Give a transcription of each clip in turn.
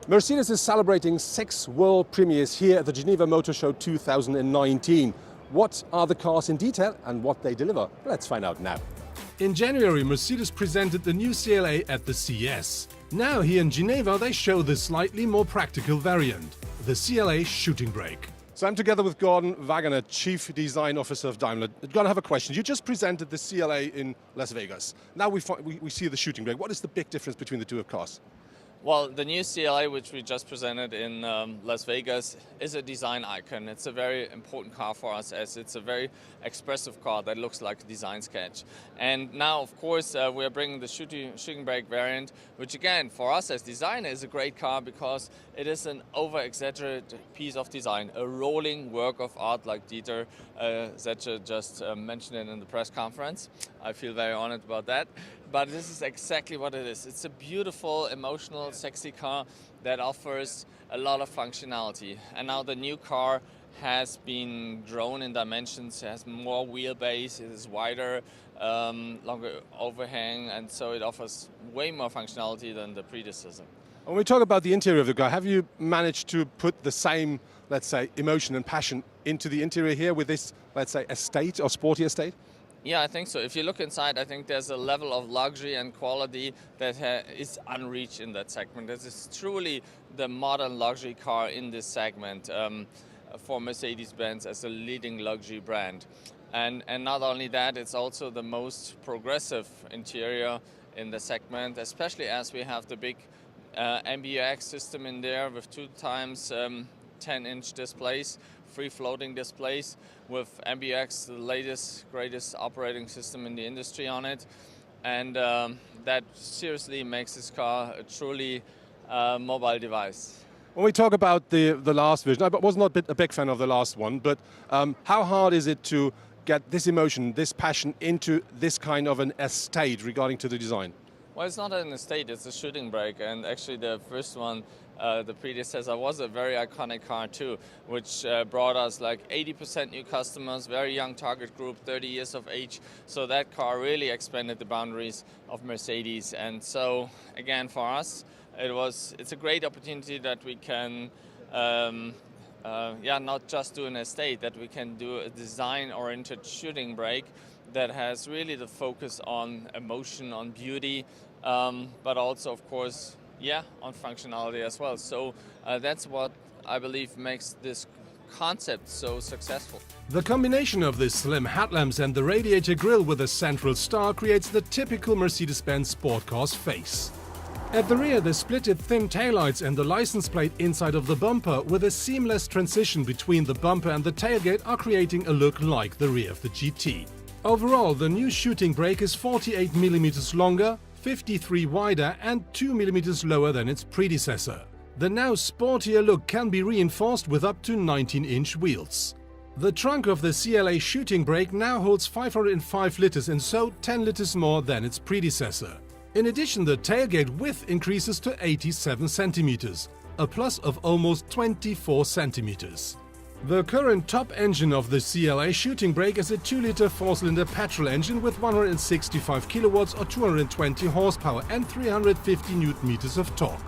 Mercedes is celebrating 6 world premieres here at the Geneva Motor Show 2019. What are the cars in detail and what they deliver? Let's find out now. In January, Mercedes presented the new CLA at the CES. Now here in Geneva they show the slightly more practical variant, the CLA Shooting Brake. So I'm together with Gordon Wagener, Chief Design Officer of Daimler. Gordon, I have a question. You just presented the CLA in Las Vegas. Now we see the Shooting Brake. What is the big difference between the two cars? Well, the new CLA, which we just presented in Las Vegas, is a design icon. It's a very important car for us as it's a very expressive car that looks like a design sketch. And now, of course, we are bringing the shooting brake variant, which again, for us as designer, is a great car because it is an over-exaggerated piece of design, a rolling work of art like Dieter Zetsche just mentioned it in the press conference. I feel very honored about that. But this is exactly what it is. It's a beautiful, emotional, sexy car that offers a lot of functionality. And now the new car has been grown in dimensions, it has more wheelbase, it is wider, longer overhang, and so it offers way more functionality than the predecessor. When we talk about the interior of the car, have you managed to put the same, let's say, emotion and passion into the interior here with this, let's say, estate or sporty estate? Yeah, I think so. If you look inside, I think there's a level of luxury and quality that is unreached in that segment. This is truly the modern luxury car in this segment for Mercedes-Benz as a leading luxury brand. And not only that, it's also the most progressive interior in the segment, especially as we have the big MBUX system in there with 2 times 10-inch displays, free-floating displays with MBUX, the latest, greatest operating system in the industry on it. And that seriously makes this car a truly mobile device. When we talk about the last version, I was not a big fan of the last one, but how hard is it to get this emotion, this passion into this kind of an estate regarding to the design? Well, it's not an estate, it's a shooting brake, and actually the first one, the predecessor, was a very iconic car too, which brought us like 80% new customers, very young target group, 30 years of age, so that car really expanded the boundaries of Mercedes. And so again, for us, it's a great opportunity that we can not just do an estate, that we can do a design-oriented shooting brake that has really the focus on emotion, on beauty, but also, of course, on functionality as well. So that's what I believe makes this concept so successful. The combination of the slim headlamps and the radiator grille with a central star creates the typical Mercedes-Benz sport car's face. At the rear, the splitted thin taillights and the license plate inside of the bumper with a seamless transition between the bumper and the tailgate are creating a look like the rear of the GT. Overall, the new shooting brake is 48 mm longer, 53 wider and 2 mm lower than its predecessor. The now sportier look can be reinforced with up to 19-inch wheels. The trunk of the CLA Shooting Brake now holds 505 liters and so 10 liters more than its predecessor. In addition, the tailgate width increases to 87 centimeters, a plus of almost 24 centimeters. The current top engine of the CLA Shooting Brake is a 2-liter 4-cylinder petrol engine with 165 kilowatts or 220 horsepower and 350 newton-meters of torque.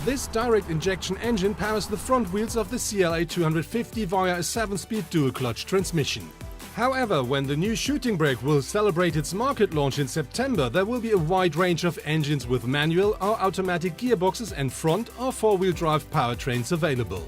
This direct injection engine powers the front wheels of the CLA 250 via a 7-speed dual-clutch transmission. However, when the new Shooting Brake will celebrate its market launch in September, there will be a wide range of engines with manual or automatic gearboxes and front or 4-wheel drive powertrains available.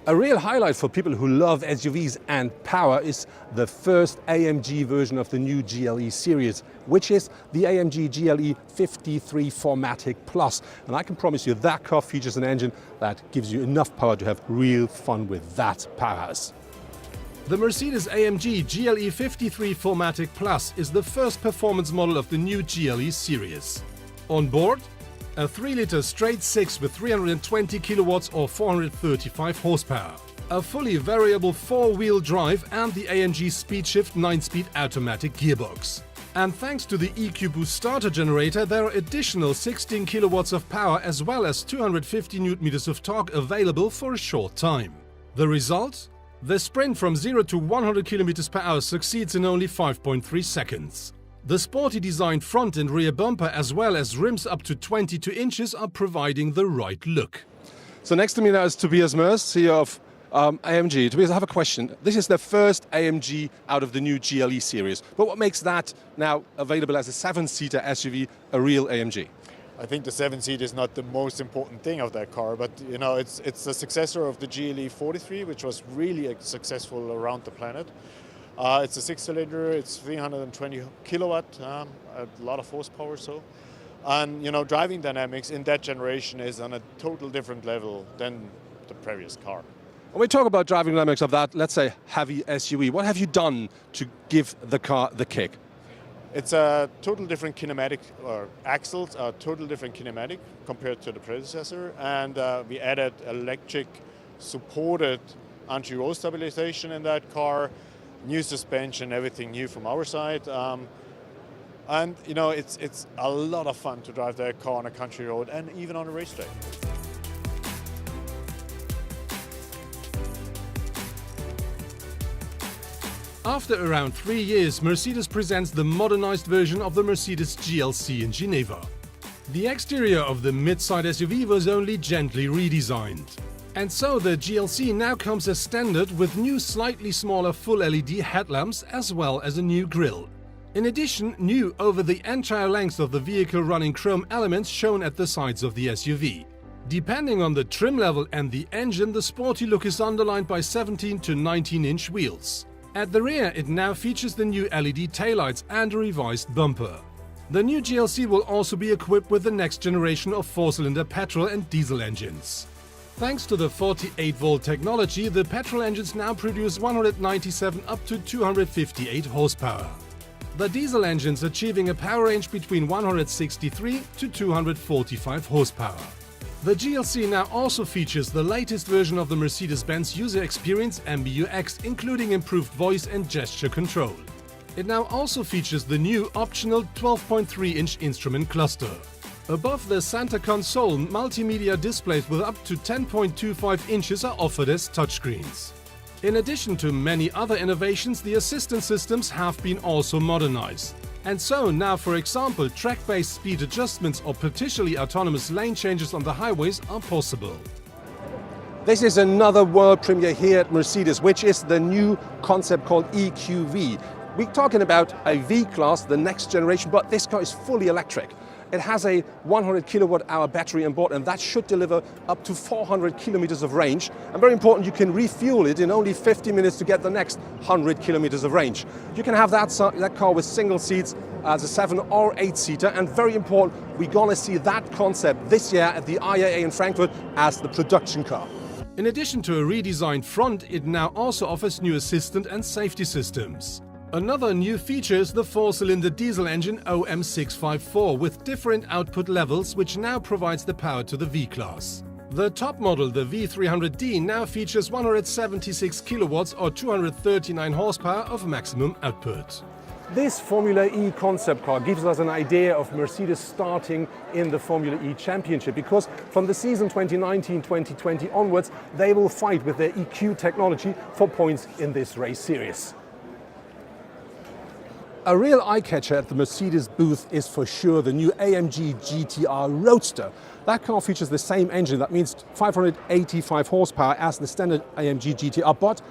A real highlight for people who love SUVs and power is the first AMG version of the new GLE series, which is the AMG GLE 53 4MATIC Plus. And I can promise you that car features an engine that gives you enough power to have real fun with that powerhouse. The Mercedes AMG GLE 53 4MATIC Plus is the first performance model of the new GLE series. On board, a 3-liter straight 6 with 320 kilowatts or 435 horsepower, a fully variable 4-wheel drive and the AMG SpeedShift 9-speed automatic gearbox. And thanks to the EQ Boost starter generator, there are additional 16 kilowatts of power as well as 250 newton-meters of torque available for a short time. The result? The sprint from 0 to 100 km per hour succeeds in only 5.3 seconds. The sporty designed front and rear bumper as well as rims up to 22 inches are providing the right look. So next to me now is Tobias Mörs, CEO of AMG. Tobias, I have a question. This is the first AMG out of the new GLE series, but what makes that now available as a 7-seater SUV a real AMG? I think the 7-seat is not the most important thing of that car, but you know, it's the successor of the GLE 43, which was really successful around the planet. It's a 6-cylinder, it's 320 kilowatt, a lot of horsepower. And you know, driving dynamics in that generation is on a total different level than the previous car. When we talk about driving dynamics of that, let's say, heavy SUV, what have you done to give the car the kick? It's a total different kinematic, or axles are total different kinematic compared to the predecessor, and we added electric supported anti-roll stabilization in that car, new suspension, everything new from our side. And you know, it's a lot of fun to drive that car on a country road and even on a racetrack. After around 3 years, Mercedes presents the modernized version of the Mercedes GLC in Geneva. The exterior of the mid-side SUV was only gently redesigned. And so the GLC now comes as standard with new slightly smaller full LED headlamps as well as a new grille. In addition, new over the entire length of the vehicle running chrome elements shown at the sides of the SUV. Depending on the trim level and the engine, the sporty look is underlined by 17 to 19-inch wheels. At the rear, it now features the new LED taillights and a revised bumper. The new GLC will also be equipped with the next generation of 4-cylinder petrol and diesel engines. Thanks to the 48-volt technology, the petrol engines now produce 197 up to 258 horsepower. The diesel engines achieving a power range between 163 to 245 horsepower. The GLC now also features the latest version of the Mercedes-Benz user experience MBUX, including improved voice and gesture control. It now also features the new optional 12.3-inch instrument cluster. Above the center console, multimedia displays with up to 10.25 inches are offered as touchscreens. In addition to many other innovations, the assistance systems have been also modernized. And so now, for example, track-based speed adjustments or partially autonomous lane changes on the highways are possible. This is another world premiere here at Mercedes, which is the new concept called EQV. We're talking about a V-Class, the next generation, but this car is fully electric. It has a 100 kilowatt-hour battery on board, and that should deliver up to 400 kilometers of range. And very important, you can refuel it in only 50 minutes to get the next 100 kilometers of range. You can have that car with single seats as a 7 or 8-seater, and very important, we're going to see that concept this year at the IAA in Frankfurt as the production car. In addition to a redesigned front, it now also offers new assistant and safety systems. Another new feature is the 4-cylinder diesel engine OM654 with different output levels, which now provides the power to the V-Class. The top model, the V300D, now features 176 kilowatts or 239 horsepower of maximum output. This Formula E concept car gives us an idea of Mercedes starting in the Formula E Championship, because from the season 2019-2020 onwards, they will fight with their EQ technology for points in this race series. A real eye-catcher at the Mercedes booth is for sure the new AMG GT R Roadster. That car features the same engine, that means 585 horsepower as the standard AMG GT R, but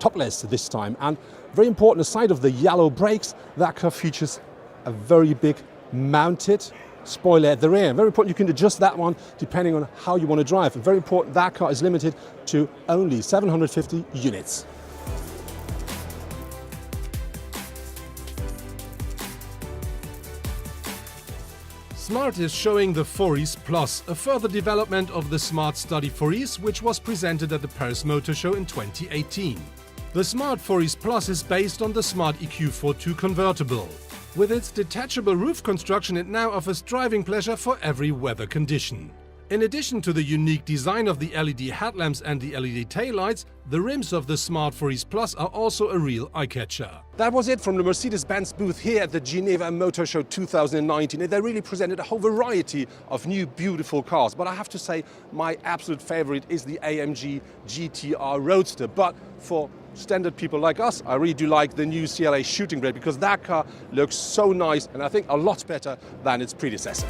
topless this time. And very important, aside of the yellow brakes, that car features a very big mounted spoiler at the rear. Very important, you can adjust that one depending on how you want to drive. And very important, that car is limited to only 750 units. Smart is showing the 4ES Plus, a further development of the Smart Study 4ES, which was presented at the Paris Motor Show in 2018. The Smart 4ES Plus is based on the Smart EQ42 convertible. With its detachable roof construction, it now offers driving pleasure for every weather condition. In addition to the unique design of the LED headlamps and the LED taillights, the rims of the Smart 4ES Plus are also a real eye-catcher. That was it from the Mercedes-Benz booth here at the Geneva Motor Show 2019. They really presented a whole variety of new beautiful cars. But I have to say, my absolute favorite is the AMG GT R Roadster. But for standard people like us, I really do like the new CLA Shooting Brake, because that car looks so nice and I think a lot better than its predecessor.